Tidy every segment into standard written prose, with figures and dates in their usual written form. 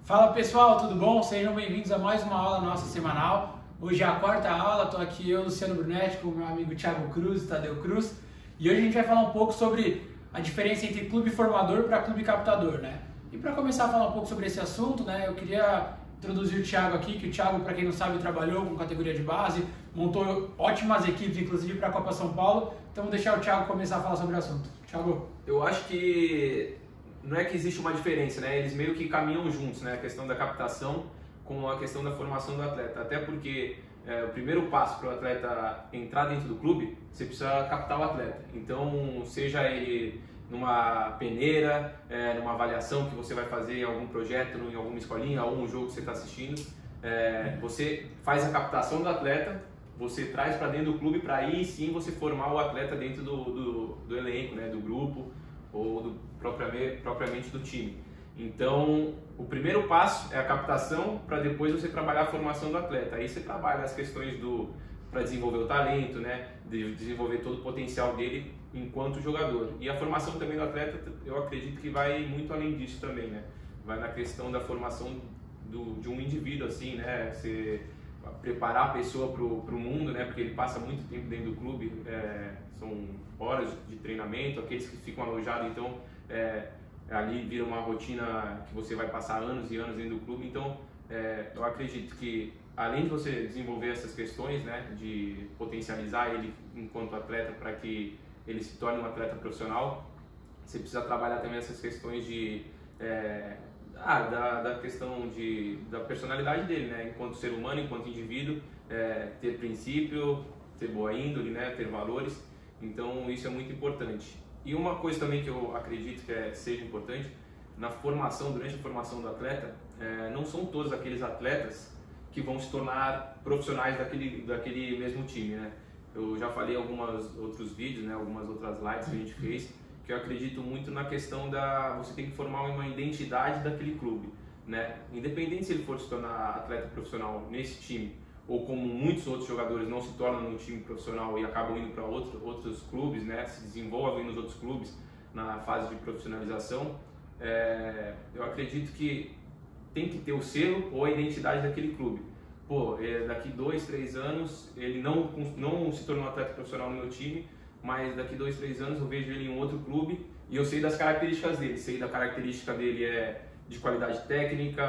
Fala pessoal, tudo bom? Sejam bem-vindos a mais uma aula nossa semanal. Hoje é a quarta aula, estou aqui eu, Luciano Brunetti, com o meu amigo Thiago Cruz e Tadeu Cruz. E hoje a gente vai falar um pouco sobre a diferença entre clube formador para clube captador, né? E para começar a falar um pouco sobre esse assunto, né, eu queria introduzir o Thiago aqui, que o Thiago, para quem não sabe, trabalhou com categoria de base, montou ótimas equipes, inclusive para a Copa São Paulo. Então vou deixar o Thiago começar a falar sobre o assunto. Thiago. Eu acho que não é que existe uma diferença, né? Eles meio que caminham juntos, né? A questão da captação com a questão da formação do atleta. Até porque o primeiro passo para o atleta entrar dentro do clube, você precisa captar o atleta. Então, seja ele numa peneira, numa avaliação que você vai fazer em algum projeto, em alguma escolinha, ou um jogo que você está assistindo, você faz a captação do atleta, você traz para dentro do clube para aí sim você formar o atleta dentro do elenco, né? Do grupo ou propriamente do time. Então, o primeiro passo é a captação para depois você trabalhar a formação do atleta. Aí você trabalha as questões para desenvolver o talento, né? De desenvolver todo o potencial dele enquanto jogador. E a formação também do atleta, eu acredito que vai muito além disso também, né? Vai na questão da formação de um indivíduo, assim, né? Você preparar a pessoa para o mundo, né? Porque ele passa muito tempo dentro do clube, são horas de treinamento, aqueles que ficam alojados, então ali vira uma rotina que você vai passar anos e anos dentro do clube. Então eu acredito que além de você desenvolver essas questões, né, de potencializar ele enquanto atleta para que ele se torne um atleta profissional, você precisa trabalhar também essas questões da questão da personalidade dele, né? Enquanto ser humano, enquanto indivíduo, ter princípio, ter boa índole, né? Ter valores. Então isso é muito importante. E uma coisa também que eu acredito que seja importante, durante a formação do atleta, não são todos aqueles atletas que vão se tornar profissionais daquele mesmo time, né? Eu já falei em alguns outros vídeos, né? Algumas outras lives que a gente fez, que eu acredito muito na questão você tem que formar uma identidade daquele clube, né? Independente se ele for se tornar atleta profissional nesse time, ou como muitos outros jogadores não se tornam no time profissional e acabam indo para outros clubes, né? Se desenvolvem nos outros clubes na fase de profissionalização, eu acredito que tem que ter o selo ou a identidade daquele clube. Pô, daqui 2, 3 anos ele não se tornou atleta profissional no meu time, mas daqui 2, 3 anos eu vejo ele em um outro clube e eu sei das características dele. Sei da característica dele de qualidade técnica,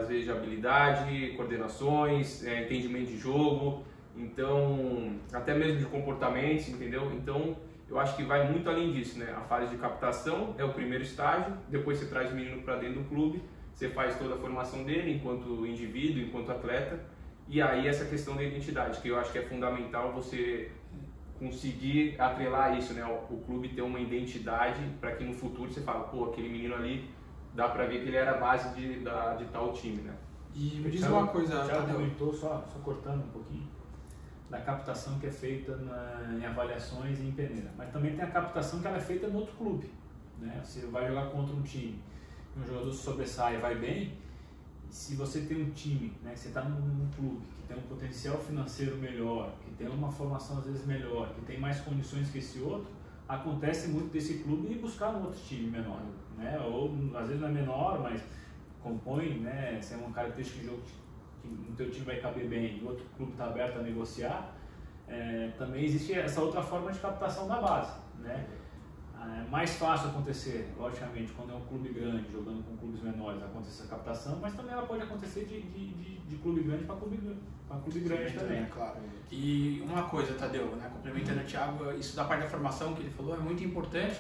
às vezes de habilidade, coordenações, entendimento de jogo, então até mesmo de comportamentos, entendeu? Então eu acho que vai muito além disso, né? A fase de captação é o primeiro estágio, depois você traz o menino para dentro do clube, você faz toda a formação dele enquanto indivíduo, enquanto atleta, e aí essa questão da identidade, que eu acho que é fundamental você conseguir atrelar isso, né? O clube ter uma identidade para que no futuro você fale, pô, aquele menino ali, dá para ver que ele era a base de tal time, né? E me diz uma coisa, já Tadeu. comentou, só cortando um pouquinho, da captação que é feita em avaliações e em peneira. Mas também tem a captação que ela é feita no outro clube, né? Você vai jogar contra um time, um jogador se sobressai e vai bem. Se você tem um time, né, que você está num clube que tem um potencial financeiro melhor, que tem uma formação às vezes melhor, que tem mais condições que esse outro, acontece muito desse clube ir buscar um outro time menor, né? Ou às vezes não é menor, mas compõe, né? Se é uma característica de jogo que no teu time vai caber bem e o outro clube está aberto a negociar, também existe essa outra forma de captação da base, né? É mais fácil acontecer, logicamente, quando é um clube grande, jogando com clubes menores, acontece a captação, mas também ela pode acontecer de clube grande para clube grande também. Claro. E uma coisa, Tadeu, né, complementando o Thiago, isso da parte da formação que ele falou é muito importante,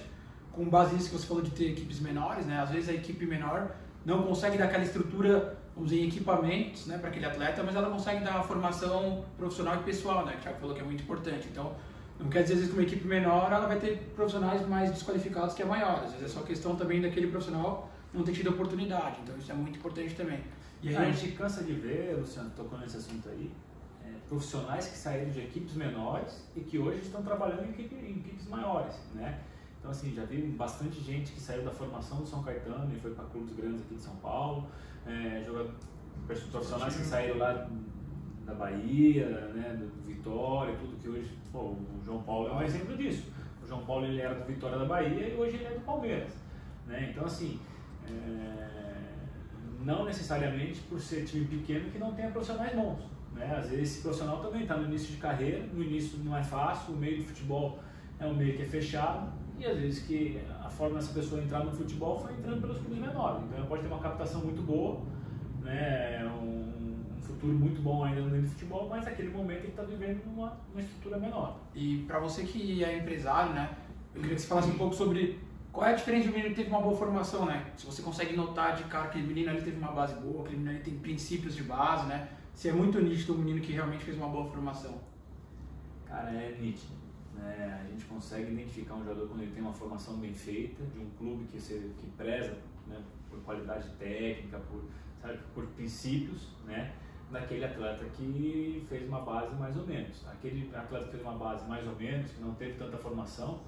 com base nisso que você falou de ter equipes menores, né? Às vezes a equipe menor não consegue dar aquela estrutura, vamos dizer, em equipamentos, né, para aquele atleta, mas ela consegue dar uma formação profissional e pessoal, né? O Thiago falou que é muito importante. Então, não quer dizer, às vezes, que uma equipe menor ela vai ter profissionais mais desqualificados que a maior. Às vezes é só questão também daquele profissional não ter tido oportunidade. Então isso é muito importante também. E a gente cansa de ver, Luciano, tocando nesse assunto aí, profissionais que saíram de equipes menores e que hoje estão trabalhando em equipes maiores, né? Então assim, já vi bastante gente que saiu da formação do São Caetano e foi para clubes grandes aqui de São Paulo, profissionais que saíram lá da Bahia, né, do Vitória, tudo que hoje, o João Paulo é um exemplo disso. O João Paulo ele era do Vitória da Bahia e hoje ele é do Palmeiras, né? Então assim, não necessariamente por ser time pequeno que não tenha profissionais bons, né? Às vezes esse profissional também está no início de carreira, no início não é fácil, o meio do futebol é um meio que é fechado, e às vezes que a forma dessa pessoa entrar no futebol foi entrando pelos clubes menores. Então ela pode ter uma captação muito boa, né? Um futuro muito bom ainda no meio do futebol, mas naquele momento ele está vivendo numa estrutura menor. E para você que é empresário, né, eu queria que você falasse um pouco sobre qual é a diferença de um menino que teve uma boa formação, né? Se você consegue notar de cara que aquele menino ali teve uma base boa, aquele menino ali tem princípios de base, né? Se é muito nítido um menino que realmente fez uma boa formação. Cara, é nítido, né? A gente consegue identificar um jogador quando ele tem uma formação bem feita, de um clube que preza, né, por qualidade técnica, por princípios, né? Daquele atleta que fez uma base mais ou menos. Aquele atleta que fez uma base mais ou menos, que não teve tanta formação,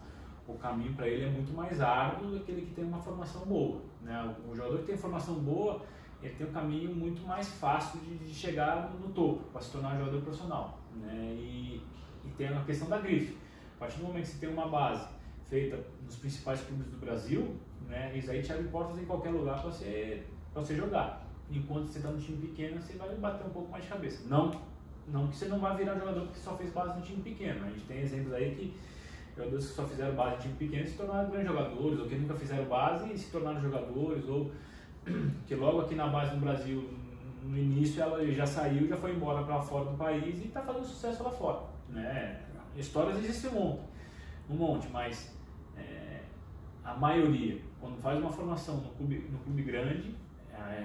o caminho para ele é muito mais árduo do que aquele que tem uma formação boa, né? O jogador que tem formação boa, ele tem um caminho muito mais fácil de chegar no topo, para se tornar um jogador profissional, né? E tem a questão da grife. A partir do momento que você tem uma base feita nos principais clubes do Brasil, né, isso aí te abre portas em qualquer lugar para você jogar. Enquanto você está no time pequeno, você vai bater um pouco mais de cabeça. Não que você não vai virar jogador porque só fez base no time pequeno. A gente tem exemplos aí que jogadores que só fizeram base no time pequeno se tornaram grandes jogadores, ou que nunca fizeram base e se tornaram jogadores, ou que logo aqui na base no Brasil, no início, ela já saiu, já foi embora para fora do país e está fazendo sucesso lá fora, né? Histórias existem um monte, mas a maioria, quando faz uma formação no clube grande,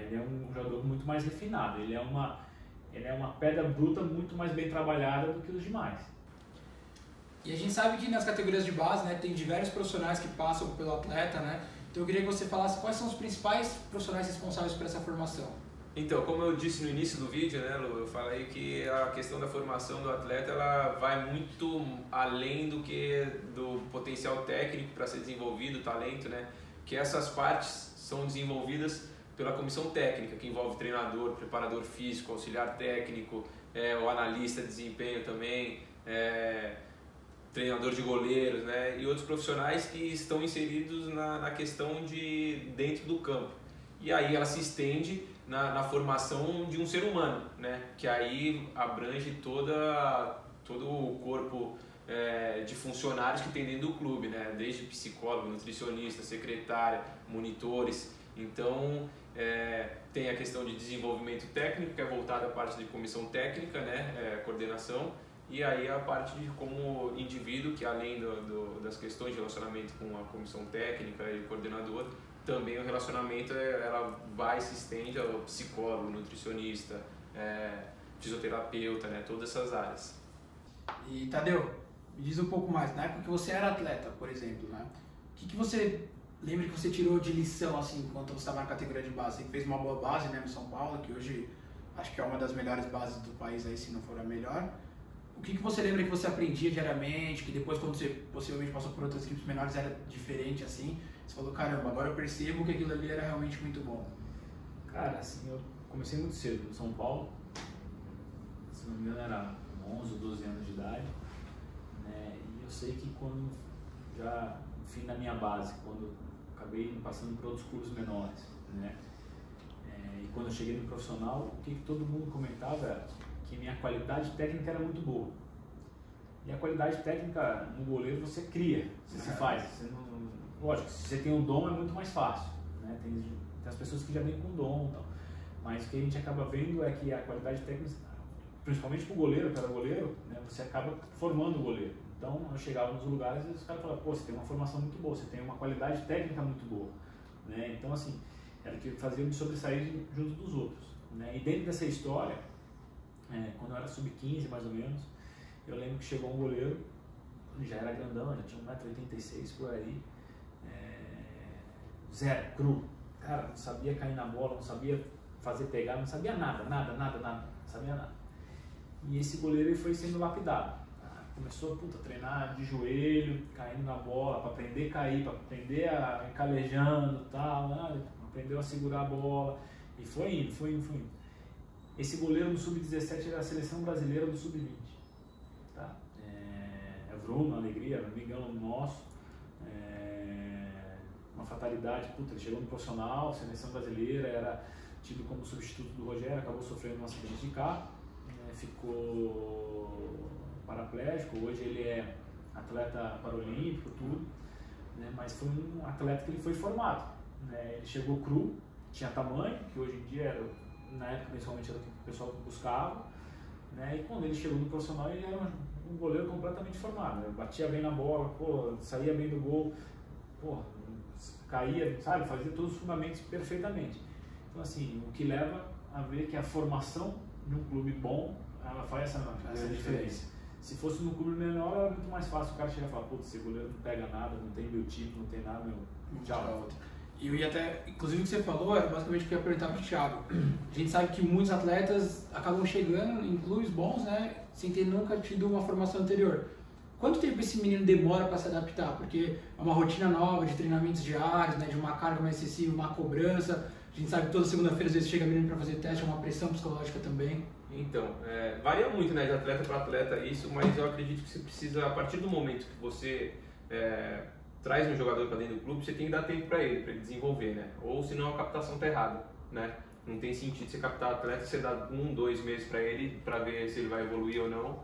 ele é um jogador muito mais refinado, ele é uma pedra bruta muito mais bem trabalhada do que os demais. E a gente sabe que nas categorias de base, né, tem diversos profissionais que passam pelo atleta, né? Então eu queria que você falasse quais são os principais profissionais responsáveis por essa formação. Então, como eu disse no início do vídeo, né, Lu, eu falei que a questão da formação do atleta ela vai muito além do potencial técnico para ser desenvolvido, o talento, né? Que essas partes são desenvolvidas pela comissão técnica, que envolve treinador, preparador físico, auxiliar técnico, o analista de desempenho também, treinador de goleiros, né? E outros profissionais que estão inseridos na questão de dentro do campo. E aí ela se estende na formação de um ser humano, né? Que aí abrange todo o corpo de funcionários que tem dentro do clube, né? Desde psicólogo, nutricionista, secretária, monitores. Então tem a questão de desenvolvimento técnico, que é voltada à parte de comissão técnica, né? Coordenação. E aí a parte de como indivíduo, que além das questões de relacionamento com a comissão técnica e o coordenador, também o relacionamento ela vai e se estende ao psicólogo, nutricionista, fisioterapeuta, né? Todas essas áreas. E Tadeu, me diz um pouco mais, na época que você era atleta, por exemplo, né? O que você lembra que você tirou de lição assim, enquanto você estava na categoria de base? Você fez uma boa base, né, no São Paulo, que hoje acho que é uma das melhores bases do país aí, se não for a melhor. O que você lembra que você aprendia diariamente, que depois quando você possivelmente passou por outras equipes menores era diferente assim? Você falou, caramba, agora eu percebo que aquilo ali era realmente muito bom. Cara, assim, eu comecei muito cedo no São Paulo, se não me engano era 11 ou 12 anos de idade, né? E eu sei que quando já no fim da minha base, quando acabei passando por outros clubes menores, né? E quando eu cheguei no profissional, o que todo mundo comentava era que minha qualidade técnica era muito boa. E a qualidade técnica no goleiro você cria, você se faz. Você não, lógico, se você tem um dom é muito mais fácil, né? Tem as pessoas que já vêm com dom e tal. Mas o que a gente acaba vendo é que a qualidade técnica, principalmente para o goleiro, que era goleiro, né? Você acaba formando o goleiro. Então eu chegava nos lugares e os caras falavam, pô, você tem uma formação muito boa, você tem uma qualidade técnica muito boa, né? Então assim, era o que fazia eu me sobressair junto dos outros, né? E dentro dessa história, quando eu era sub-15 mais ou menos, eu lembro que chegou um goleiro, ele já era grandão, já tinha 1,86 m por aí, zero, cru, cara, não sabia cair na bola, não sabia fazer pegar, não sabia nada, não sabia nada. E esse goleiro ele foi sendo lapidado, começou a treinar de joelho, caindo na bola, para aprender a cair, para aprender a calejando e tal, né? Aprendeu a segurar a bola, e foi indo. Esse goleiro no Sub-17 era a seleção brasileira do Sub-20. Tá? Bruno, Alegria, amigão nosso. Uma fatalidade, ele chegou no profissional, seleção brasileira, tido como substituto do Rogério, acabou sofrendo um acidente de carro, né, ficou paraplégico, hoje ele é atleta paralímpico, tudo, né, mas foi um atleta que ele foi formado, né, ele chegou cru, tinha tamanho, que hoje em dia, na época principalmente era o que o pessoal buscava, né, e quando ele chegou no profissional ele era um goleiro completamente formado, né, batia bem na bola, pô, saía bem do gol, pô, caía, sabe, fazia todos os fundamentos perfeitamente. Então assim, o que leva a ver que a formação de um clube bom, ela faz essa diferença. Se fosse num clube menor, era muito mais fácil o cara chegar e falar, putz, esse goleiro não pega nada, não tem meu time, não tem nada, meu, tchau. E eu ia até, inclusive o que você falou, era basicamente o que eu ia perguntar para o Thiago. A gente sabe que muitos atletas acabam chegando em clubes bons, né, sem ter nunca tido uma formação anterior. Quanto tempo esse menino demora para se adaptar? Porque é uma rotina nova de treinamentos diários, né, de uma carga mais excessiva, uma cobrança. A gente sabe que toda segunda-feira às vezes chega menino para fazer teste, é uma pressão psicológica também. Então, varia muito, né, de atleta para atleta isso, mas eu acredito que você precisa, a partir do momento que você traz um jogador para dentro do clube, você tem que dar tempo para ele desenvolver, né? Ou senão a captação está errada, né? Não tem sentido você captar atleta, você dá 1, 2 meses para ele para ver se ele vai evoluir ou não.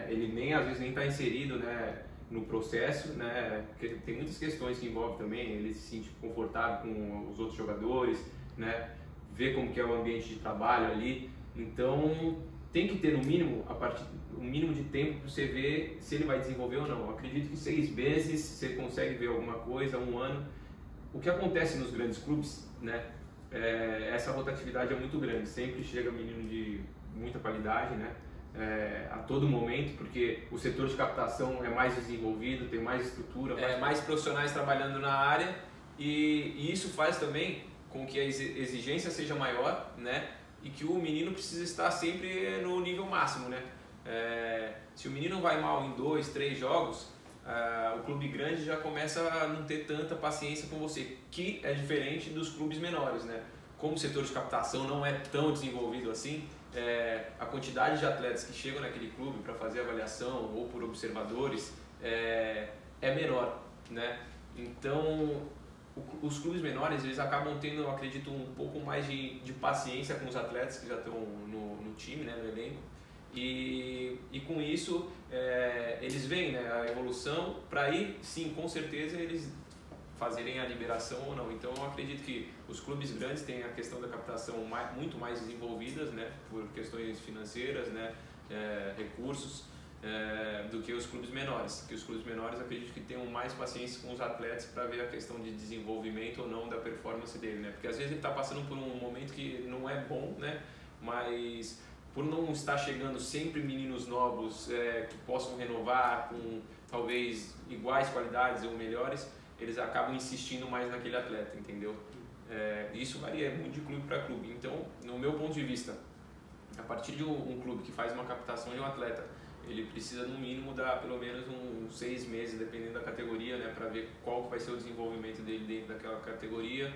Ele nem às vezes nem está inserido, né, no processo, né? Porque tem muitas questões que envolvem também, ele se sente confortável com os outros jogadores, né? Ver como que é o ambiente de trabalho ali. Então tem que ter no mínimo um mínimo de tempo para você ver se ele vai desenvolver ou não. Eu acredito que 6 meses você consegue ver alguma coisa, 1 ano. O que acontece nos grandes clubes, né? Essa rotatividade é muito grande. Sempre chega menino de muita qualidade, né? A todo momento, porque o setor de captação é mais desenvolvido, tem mais estrutura, mais profissionais trabalhando na área, e isso faz também com que a exigência seja maior, né? E que o menino precisa estar sempre no nível máximo, né? Se o menino vai mal em 2, 3 jogos, o clube grande já começa a não ter tanta paciência com você, que é diferente dos clubes menores, né? Como o setor de captação não é tão desenvolvido assim, a quantidade de atletas que chegam naquele clube para fazer avaliação ou por observadores é menor, né? Então os clubes menores eles acabam tendo, eu acredito, um pouco mais de paciência com os atletas que já estão no time, né, no elenco, e com isso eles veem, né, a evolução para aí sim, com certeza eles fazerem a liberação ou não. Então eu acredito que os clubes grandes têm a questão da captação muito mais desenvolvidas, né, por questões financeiras, né, recursos, do que os clubes menores. Que os clubes menores acredito que tenham mais paciência com os atletas para ver a questão de desenvolvimento ou não da performance dele, né, porque às vezes ele está passando por um momento que não é bom, né, mas por não estar chegando sempre meninos novos que possam renovar com talvez iguais qualidades ou melhores, eles acabam insistindo mais naquele atleta, entendeu? Isso varia muito de clube para clube. Então, no meu ponto de vista, a partir de um clube que faz uma captação de um atleta, ele precisa no mínimo dar pelo menos uns 6 meses, dependendo da categoria, né, para ver qual vai ser o desenvolvimento dele dentro daquela categoria,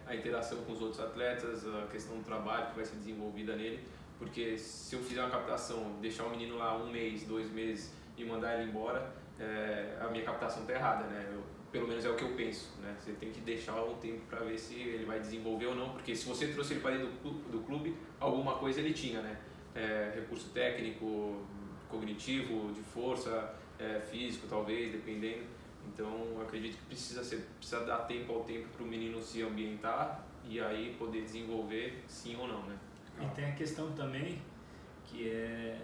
a interação com os outros atletas, a questão do trabalho que vai ser desenvolvida nele, porque se eu fizer uma captação, deixar o menino lá 1 mês, 2 meses e mandar ele embora, a minha captação está errada, né? Pelo menos é o que eu penso, né? Você tem que deixar um tempo para ver se ele vai desenvolver ou não, porque se você trouxe ele para dentro do clube, alguma coisa ele tinha, né? Recurso técnico, cognitivo, de força, físico talvez, dependendo. Então eu acredito que precisa dar tempo ao tempo para o menino se ambientar e aí poder desenvolver sim ou não, né? E tem a questão também que é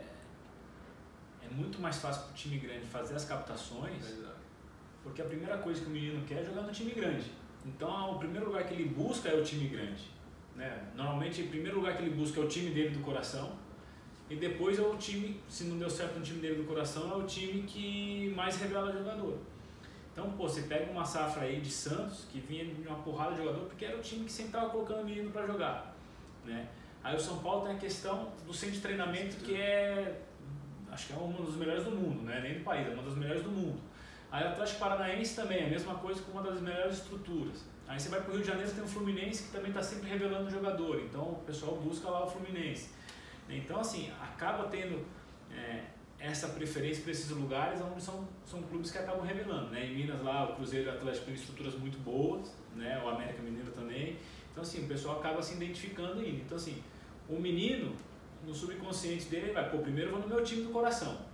muito mais fácil para o time grande fazer as captações. Exato. Porque a primeira coisa que o menino quer é jogar no time grande. Então, o primeiro lugar que ele busca é o time grande, né? Normalmente, o primeiro lugar que ele busca é o time dele do coração. E depois é o time, se não deu certo no time dele do coração, é o time que mais revela jogador. Então, pô, você pega uma safra aí de Santos, que vinha de uma porrada de jogador, porque era o time que sempre estava colocando o menino para jogar, né? Aí o São Paulo tem a questão do centro de treinamento, que acho que é um dos melhores do mundo, né? Nem do país, é uma das melhores do mundo. Aí o Atlético Paranaense também, a mesma coisa, com uma das melhores estruturas. Aí você vai para o Rio de Janeiro, tem o Fluminense, que também está sempre revelando o jogador, então o pessoal busca lá o Fluminense. Então, assim, acaba tendo essa preferência para esses lugares onde são clubes que acabam revelando, né? Em Minas lá, o Cruzeiro e o Atlético têm estruturas muito boas, né? O América Mineiro também. Então assim, o pessoal acaba se identificando ainda. Então assim, o menino, no subconsciente dele, ele vai, pô, primeiro eu vou no meu time do coração.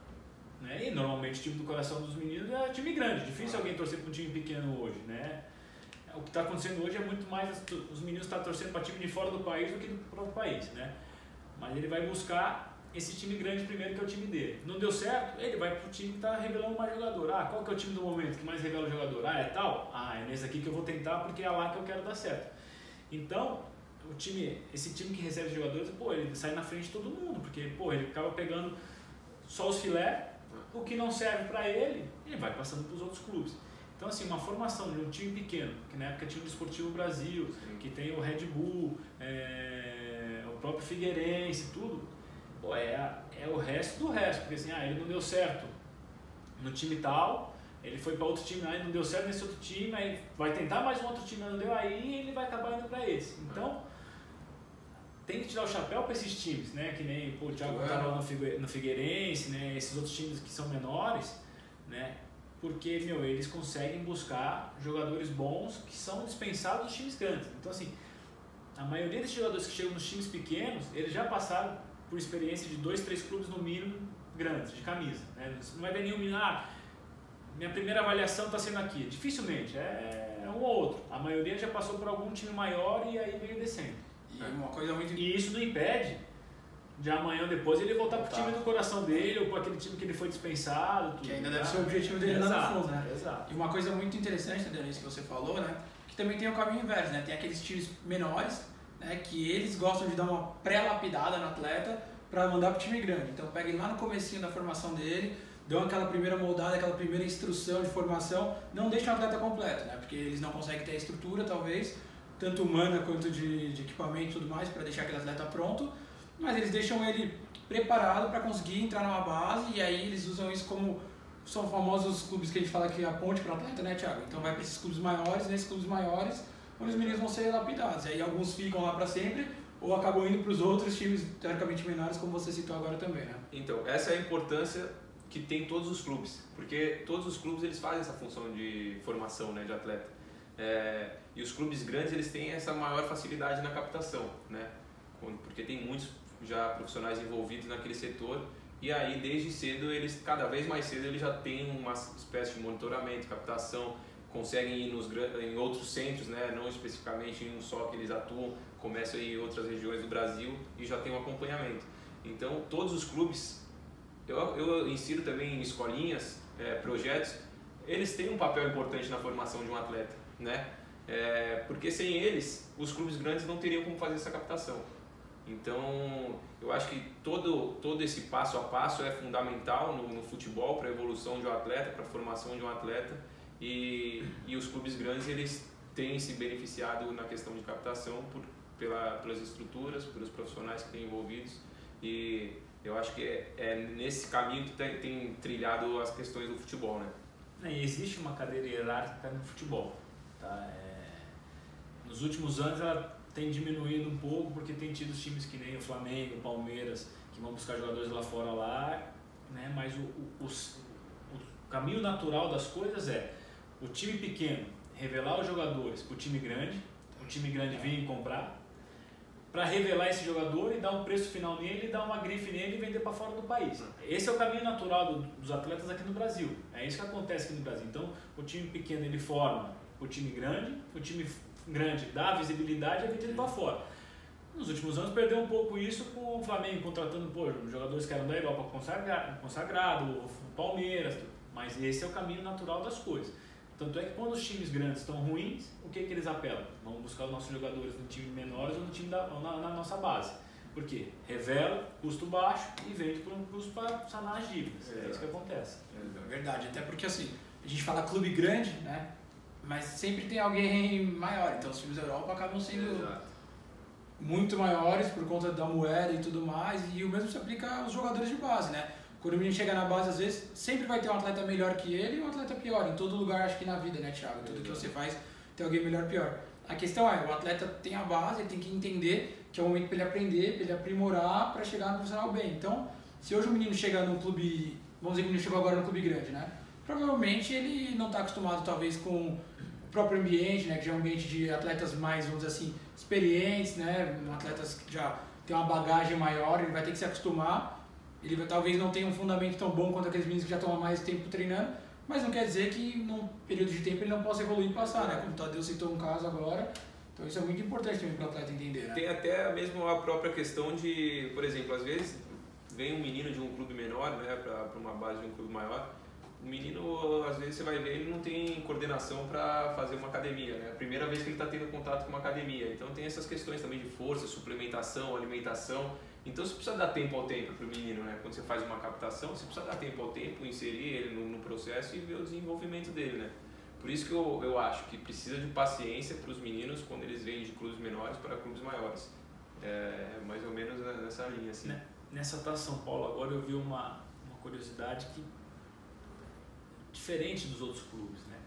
Né? E normalmente o time do coração dos meninos é time grande, difícil alguém torcer para um time pequeno hoje. Né? O que está acontecendo hoje é muito mais os meninos estão torcendo para time de fora do país do que do próprio país. Né? Mas ele vai buscar esse time grande primeiro, que é o time dele. Não deu certo, ele vai pro time que está revelando mais jogador. Ah, qual que é o time do momento que mais revela o jogador? Ah, é tal? Ah, é nesse aqui que eu vou tentar porque é lá que eu quero dar certo. Então, esse time que recebe os jogadores, pô, ele sai na frente de todo mundo, porque, pô, ele acaba pegando só os filé, o que não serve para ele vai passando para os outros clubes. Então, assim, uma formação de um time pequeno, que na época tinha o Desportivo Brasil, que tem o Red Bull, o próprio Figueirense, tudo, pô, é o resto do resto, porque assim, ele não deu certo no time tal, ele foi para outro time, aí não deu certo nesse outro time, aí vai tentar mais um outro time, não deu, aí ele vai acabar indo para esse. Então, tem que tirar o chapéu para esses times, né? Que nem o Thiago estava no Figueirense, né? Esses outros times que são menores, né? Porque, eles conseguem buscar jogadores bons que são dispensados dos times grandes. Então, assim, a maioria desses jogadores que chegam nos times pequenos, eles já passaram por experiência de 2, 3 clubes no mínimo grandes, de camisa. Né? Você não vai ver nenhum menino, minha primeira avaliação está sendo aqui. Dificilmente, é um ou outro. A maioria já passou por algum time maior e aí veio descendo. E isso não impede de amanhã ou depois ele voltar pro time do coração dele, ou para aquele time que ele foi dispensado. Tudo, que ainda deve ser o objetivo dele lá no fundo, né? Exato. E uma coisa muito interessante, Adriano, isso que você falou, né? Que também tem o caminho inverso, né? Tem aqueles times menores, né? Que eles gostam de dar uma pré-lapidada no atleta para mandar pro time grande. Então pega ele lá no comecinho da formação dele, dão aquela primeira moldada, aquela primeira instrução de formação, não deixam o atleta completo, né? Porque eles não conseguem ter a estrutura, talvez, tanto humana quanto de equipamento e tudo mais, para deixar aquele atleta pronto, mas eles deixam ele preparado para conseguir entrar numa base, e aí eles usam isso como são famosos clubes que a gente fala que é a ponte para atleta, né, Thiago? Então vai para esses clubes maiores, nesses clubes maiores, onde os meninos vão ser lapidados, e aí alguns ficam lá para sempre, ou acabam indo para os outros times teoricamente menores, como você citou agora também, né? Então, essa é a importância que tem todos os clubes, porque todos os clubes eles fazem essa função de formação, né, de atleta. E os clubes grandes eles têm essa maior facilidade na captação, né? Porque tem muitos já profissionais envolvidos naquele setor, e aí desde cedo eles, cada vez mais cedo, eles já têm uma espécie de monitoramento, captação, conseguem ir em outros centros, né? Não especificamente em um só que eles atuam, começam a ir em outras regiões do Brasil e já tem um acompanhamento. Então todos os clubes, eu insiro também em escolinhas, projetos, eles têm um papel importante na formação de um atleta, né? Porque sem eles, os clubes grandes não teriam como fazer essa captação. Então, eu acho que todo esse passo a passo é fundamental no futebol para a evolução de um atleta, para a formação de um atleta, e os clubes grandes eles têm se beneficiado na questão de captação pelas estruturas, pelos profissionais que têm envolvidos, e eu acho que é nesse caminho que tem trilhado as questões do futebol, né? E existe uma cadeira hierárquica no futebol, tá? Nos últimos anos ela tem diminuído um pouco porque tem tido times que nem o Flamengo, o Palmeiras, que vão buscar jogadores lá fora né? Mas o caminho natural das coisas é o time pequeno revelar os jogadores para o time grande vir comprar, para revelar esse jogador e dar um preço final nele, dar uma grife nele e vender para fora do país. Esse é o caminho natural dos atletas aqui no Brasil. É isso que acontece aqui no Brasil. Então, o time pequeno ele forma o time grande dá visibilidade e vende ele para fora. Nos últimos anos perdeu um pouco isso com o Flamengo contratando jogadores que eram da Europa consagrado, o Palmeiras, mas esse é o caminho natural das coisas. Tanto é que quando os times grandes estão ruins, o que eles apelam? Vamos buscar os nossos jogadores no time menores ou no time na nossa base. Por quê? Revela, custo baixo e vende por um custo para sanar as dívidas. É isso que acontece. É verdade, até porque assim, a gente fala clube grande, né? Mas sempre tem alguém maior, então os times da Europa acabam sendo muito maiores por conta da moeda e tudo mais, e o mesmo se aplica aos jogadores de base, né? Quando o menino chega na base, às vezes, sempre vai ter um atleta melhor que ele e um atleta pior, em todo lugar, acho que na vida, né, Thiago? Tudo que você faz, tem alguém melhor e pior. A questão é, o atleta tem a base, ele tem que entender que é o momento para ele aprender, para ele aprimorar, para chegar no profissional bem. Então, se hoje o menino chega num clube, vamos dizer que o menino chegou agora no clube grande, né? Provavelmente ele não está acostumado, talvez, com o próprio ambiente, né, que já é um ambiente de atletas mais, vamos dizer assim, experientes, né, atletas que já têm uma bagagem maior, ele vai ter que se acostumar. Ele talvez não tenha um fundamento tão bom quanto aqueles meninos que já estão há mais tempo treinando, mas não quer dizer que num período de tempo ele não possa evoluir e passar, né? Como o Tadeu citou um caso agora. Então isso é muito importante também para o atleta entender, né? Tem até mesmo a própria questão de, por exemplo, às vezes vem um menino de um clube menor, né, para uma base de um clube maior. O menino, às vezes você vai ver, ele não tem coordenação para fazer uma academia, né? A primeira vez que ele está tendo contato com uma academia. Então tem essas questões também de força, suplementação, alimentação. Então você precisa dar tempo ao tempo para o menino, né? Quando você faz uma captação, você precisa dar tempo ao tempo, inserir ele no processo e ver o desenvolvimento dele, né? Por isso que eu acho que precisa de paciência para os meninos quando eles vêm de clubes menores para clubes maiores. É mais ou menos nessa linha, assim. Nessa Taça São Paulo agora eu vi uma curiosidade que diferente dos outros clubes, né?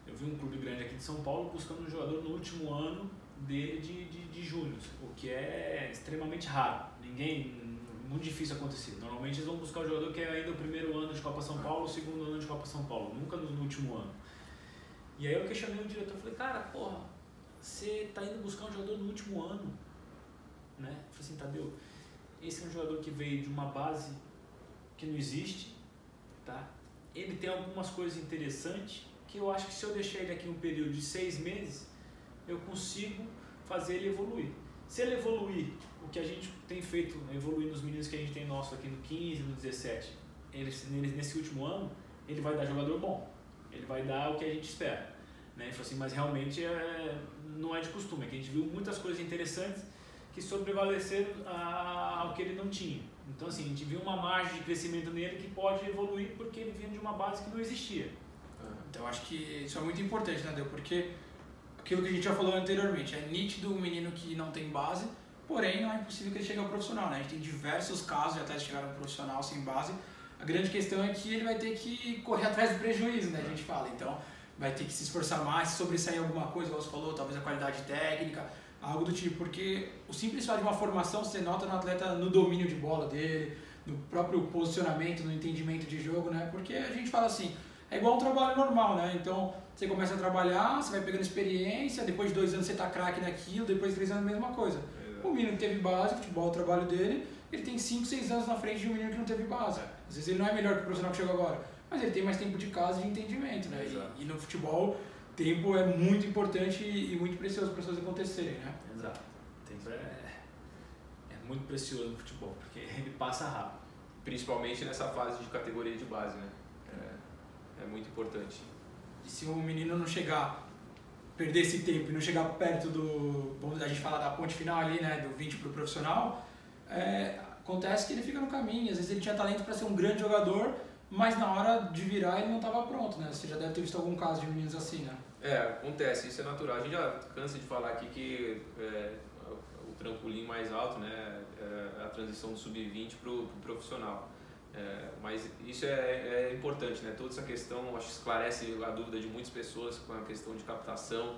Eu vi um clube grande aqui de São Paulo buscando um jogador no último ano dele de júnior, o que é extremamente raro. Muito difícil acontecer. Normalmente eles vão buscar o jogador que é ainda o primeiro ano de Copa São Paulo, o segundo ano de Copa São Paulo, nunca no último ano. E aí eu questionei o diretor, falei, cara, porra, você tá indo buscar um jogador no último ano, né? Eu falei assim, Tadeu, esse é um jogador que veio de uma base que não existe, tá? Ele tem algumas coisas interessantes que eu acho que se eu deixar ele aqui um período de 6 meses, eu consigo fazer ele evoluir. Se ele evoluir, o que a gente tem feito, evoluir nos meninos que a gente tem nosso aqui no 15, no 17, nesse último ano, ele vai dar jogador bom. Ele vai dar o que a gente espera, né? Ele falou assim, mas realmente não é de costume, é que a gente viu muitas coisas interessantes que sobrevaleceram ao que ele não tinha. Então assim, a gente viu uma margem de crescimento nele que pode evoluir porque ele vinha de uma base que não existia. Então acho que isso é muito importante, né, Deu? Porque aquilo que a gente já falou anteriormente, é nítido um menino que não tem base, porém não é impossível que ele chegue ao profissional, né? A gente tem diversos casos de atletas que chegaram ao profissional sem base. A grande questão é que ele vai ter que correr atrás do prejuízo, né? A gente fala. Então, vai ter que se esforçar mais, se sobressair alguma coisa, como você falou, talvez a qualidade técnica, algo do tipo. Porque o simples fato de uma formação, você nota no atleta no domínio de bola dele, no próprio posicionamento, no entendimento de jogo, né? Porque a gente fala assim, é igual um trabalho normal, né? Então, você começa a trabalhar, você vai pegando experiência, depois de 2 anos você tá craque naquilo, depois de 3 anos a mesma coisa. O menino que teve base, futebol é o trabalho dele, ele tem 5, 6 anos na frente de um menino que não teve base. Às vezes ele não é melhor que o profissional que chegou agora, mas ele tem mais tempo de casa e de entendimento, né? E no futebol, tempo é muito importante e muito precioso para as coisas acontecerem, né? Exato. Tempo é muito precioso no futebol, porque ele passa rápido. Principalmente nessa fase de categoria de base, né? É muito importante. E se o menino não chegar, perder esse tempo e não chegar perto vamos a gente falar da ponte final ali, né, do 20 para o profissional, acontece que ele fica no caminho. Às vezes ele tinha talento para ser um grande jogador, mas na hora de virar ele não estava pronto, né? Você já deve ter visto algum caso de meninos assim, né? Acontece, isso é natural. A gente já cansa de falar aqui que o trampolim mais alto, né, é a transição do sub-20 para o profissional. Mas isso é importante, né? Toda essa questão, acho que esclarece a dúvida de muitas pessoas com a questão de captação,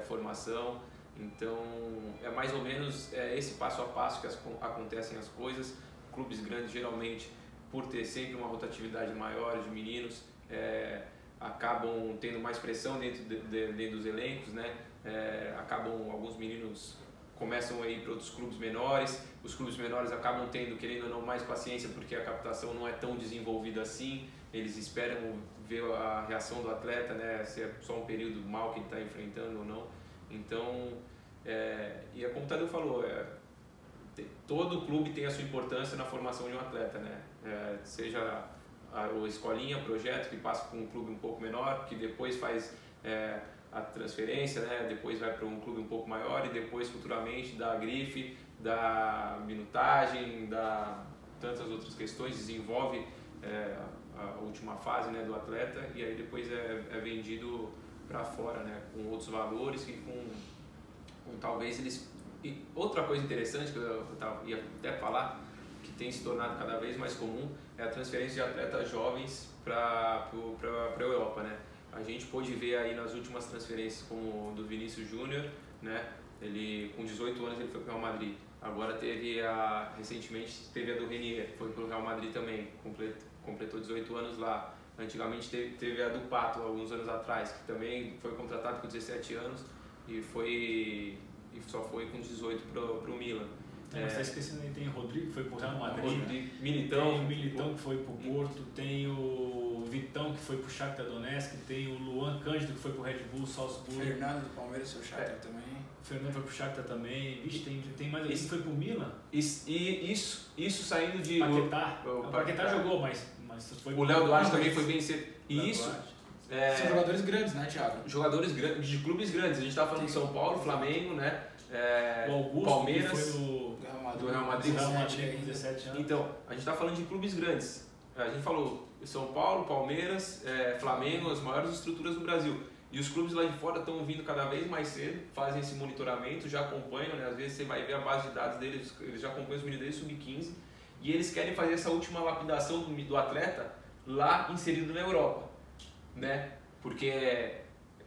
formação. Então, é mais ou menos esse passo a passo que acontecem as coisas. Clubes grandes, geralmente, por ter sempre uma rotatividade maior de meninos, acabam tendo mais pressão dentro dos elencos, né? Acabam, alguns meninos começam a ir para outros clubes menores, os clubes menores acabam tendo, querendo ou não, mais paciência porque a captação não é tão desenvolvida assim, eles esperam ver a reação do atleta, né? Se é só um período mal que ele está enfrentando ou não. Então, e como o Tadeu falou, todo clube tem a sua importância na formação de um atleta, né? Seja a escolinha, projeto que passa por um clube um pouco menor, que depois faz a transferência, né? Depois vai para um clube um pouco maior e depois futuramente dá a grife, dá minutagem, dá tantas outras questões, desenvolve a última fase, né, do atleta e aí depois é vendido para fora, né, com outros valores que com talvez eles... E outra coisa interessante que eu ia até falar, que tem se tornado cada vez mais comum, é a transferência de atletas jovens para a Europa, né? A gente pôde ver aí nas últimas transferências como do Vinícius Júnior, né? Ele com 18 anos ele foi para o Real Madrid. Agora recentemente teve a do Renier, foi para o Real Madrid também, completou 18 anos lá. Antigamente teve a do Pato, alguns anos atrás, que também foi contratado com 17 anos e só foi com 18 pro Milan. Mas tá esquecendo aí, tem o Rodrigo que foi pro Real Madrid, Militão, tem o Militão que foi pro Porto, tem o Vitão que foi pro Shakhtar Donetsk, tem o Luan Cândido que foi pro Red Bull, Salzburgo. Fernando do Palmeiras, seu Shakhtar também. O Fernando foi pro Shakhtar também. Vixe, tem mais alguém que foi pro Milan. E isso saindo de... Paquetá. O Paquetá jogou, mas foi... O Léo Duarte também foi bem cedo. E isso... São jogadores grandes, né, Thiago? Jogadores grandes, de clubes grandes. A gente tá falando de São Paulo, Flamengo, né? O Augusto, Palmeiras, que foi do Real Madrid, com 17 anos. Então, a gente está falando de clubes grandes. A gente falou São Paulo, Palmeiras, Flamengo, as maiores estruturas do Brasil. E os clubes lá de fora estão vindo cada vez mais cedo, fazem esse monitoramento, já acompanham, né? Às vezes você vai ver a base de dados deles, eles já acompanham os meninos desde sub-15. E eles querem fazer essa última lapidação do atleta lá inserido na Europa, né? Porque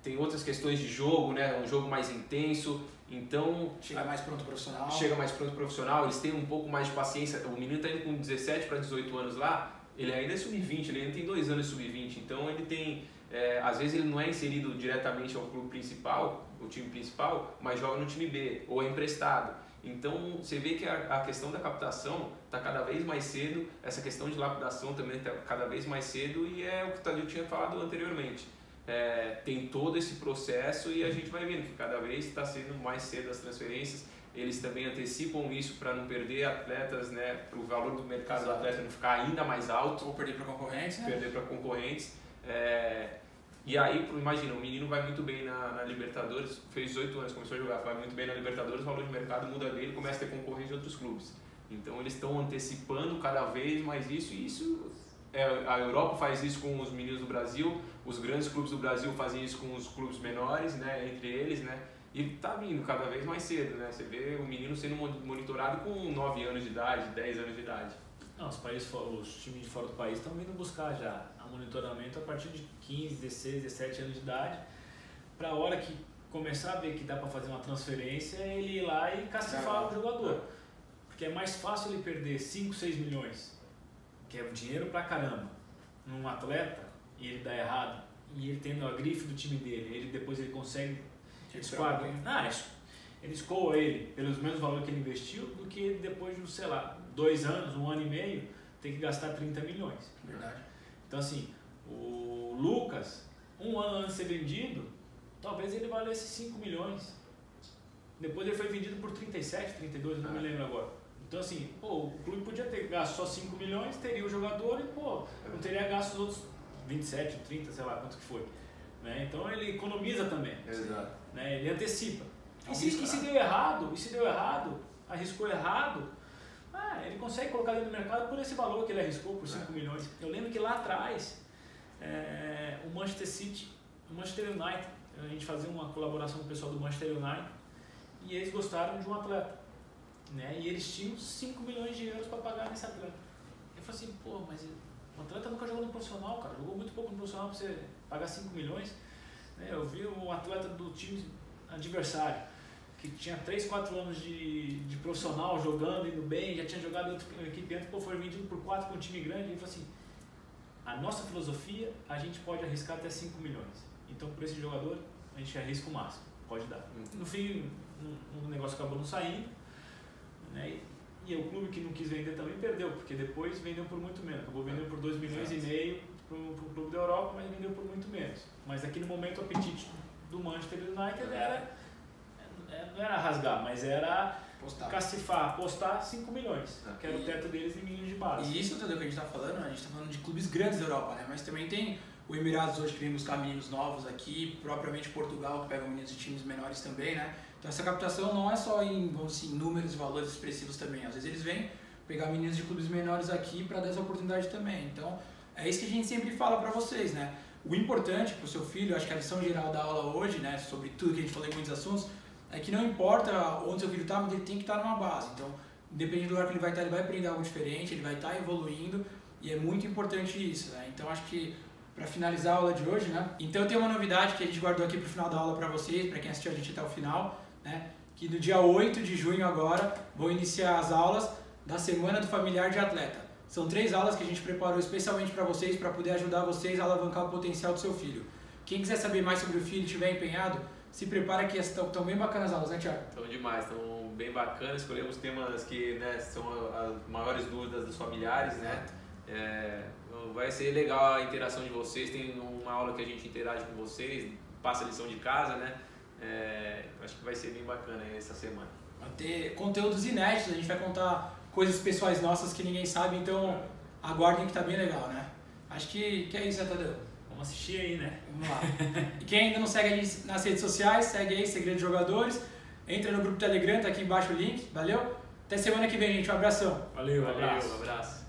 tem outras questões de jogo, né? Um jogo mais intenso. Então, chega mais pronto profissional. Chega mais pronto profissional, eles têm um pouco mais de paciência. O menino está indo com 17 para 18 anos lá, ele ainda é sub-20, ele ainda tem 2 anos de sub-20. Então, ele tem, às vezes ele não é inserido diretamente ao clube principal, o time principal, mas joga no time B, ou é emprestado. Então, você vê que a questão da captação está cada vez mais cedo, essa questão de lapidação também está cada vez mais cedo, e é o que eu tinha falado anteriormente. Tem todo esse processo e a gente vai vendo que cada vez está sendo mais cedo as transferências. Eles também antecipam isso para não perder atletas, né, para o valor do mercado do atleta não ficar ainda mais alto. Ou perder para concorrentes, né? Perder para concorrentes. E aí, imagina, o menino vai muito bem na Libertadores, fez 18 anos, começou a jogar, vai muito bem na Libertadores, o valor de mercado muda dele e começa a ter concorrência de outros clubes. Então eles estão antecipando cada vez mais isso, e isso... a Europa faz isso com os meninos do Brasil, os grandes clubes do Brasil fazem isso com os clubes menores, né, entre eles, né, e tá vindo cada vez mais cedo, né, você vê o menino sendo monitorado com 9 anos de idade, 10 anos de idade. Não, os times de fora do país estão vindo buscar já a monitoramento a partir de 15, 16, 17 anos de idade, para a hora que começar a ver que dá para fazer uma transferência, ele ir lá e cacifar o jogador, porque é mais fácil ele perder 5, 6 milhões, que é dinheiro pra caramba, num atleta, e ele dá errado, e ele tendo a grife do time dele, depois ele consegue escoar, ele escoa ele pelos mesmos valores que ele investiu, do que depois de, sei lá, 2 anos, 1 ano e meio, tem que gastar 30 milhões. Verdade. Então assim, o Lucas, 1 ano antes de ser vendido, talvez ele valesse 5 milhões. Depois ele foi vendido por 37, 32, não me lembro agora. Então assim, o clube podia ter gasto só 5 milhões, teria o jogador e não teria gasto os outros 27, 30, sei lá quanto que foi. Né? Então ele economiza também. Exato. Né? Ele antecipa. E se deu errado, arriscou errado, ele consegue colocar ele no mercado por esse valor que ele arriscou, por 5 milhões. Eu lembro que lá atrás, o Manchester United, a gente fazia uma colaboração com o pessoal do Manchester United, e eles gostaram de um atleta. Né? E eles tinham 5 milhões de euros para pagar nesse atleta. Eu falei assim, mas o atleta nunca jogou no profissional, cara, jogou muito pouco no profissional para você pagar 5 milhões. Né? Eu vi um atleta do time adversário, que tinha 3, 4 anos de profissional jogando, indo bem, já tinha jogado em outra equipe antes, foi vendido por 4 para um time grande, e ele falou assim, a nossa filosofia, a gente pode arriscar até 5 milhões. Então, por esse jogador, a gente arrisca o máximo, pode dar. No fim, o negócio acabou não saindo, né? E o clube que não quis vender também perdeu, porque depois vendeu por muito menos. Acabou vendendo por 2 milhões e meio para o clube da Europa, mas vendeu por muito menos. Mas naquele momento o apetite do Manchester United não era rasgar, mas era cacifar, apostar 5 milhões, que era o teto deles em meninos de base. E isso, entendeu, que a gente está falando? A gente está falando de clubes grandes da Europa, né? Mas também tem o Emirados hoje que vem buscar meninos novos aqui, propriamente Portugal que pega meninos de times menores também, né? Então essa captação não é só em, vamos dizer, números e valores expressivos também. Às vezes eles vêm pegar meninos de clubes menores aqui para dar essa oportunidade também. Então é isso que a gente sempre fala para vocês, né? O importante para o seu filho, acho que a lição geral da aula hoje, né, sobre tudo que a gente falou em muitos assuntos, é que não importa onde seu filho está, mas ele tem que estar numa base. Então, independente do lugar que ele vai estar, ele vai aprender algo diferente, ele vai estar evoluindo, e é muito importante isso, né? Então acho que para finalizar a aula de hoje, né? Então eu tenho uma novidade que a gente guardou aqui para o final da aula para vocês, para quem assistiu a gente até o final, né? Que no dia 8 de junho agora vão iniciar as aulas da Semana do Familiar de Atleta. São 3 aulas que a gente preparou especialmente para vocês, para poder ajudar vocês a alavancar o potencial do seu filho. Quem quiser saber mais sobre o filho e estiver empenhado, se prepara que estão bem bacanas as aulas, né, Thiago? Estão demais, estão bem bacanas. Escolhemos temas que, né, são as maiores dúvidas dos familiares, né? Vai ser legal a interação de vocês. Tem uma aula que a gente interage com vocês, passa a lição de casa, né? Acho que vai ser bem bacana essa semana. Vai ter conteúdos inéditos, a gente vai contar coisas pessoais nossas que ninguém sabe, então aguardem que tá bem legal, né? Acho que é isso, né, Tadeu? Vamos assistir aí, né? Vamos lá. E quem ainda não segue a gente nas redes sociais, segue aí, Segredo de Jogadores. Entra no grupo Telegram, tá aqui embaixo o link. Valeu? Até semana que vem, gente. Um abração. Valeu, um abraço. Um abraço.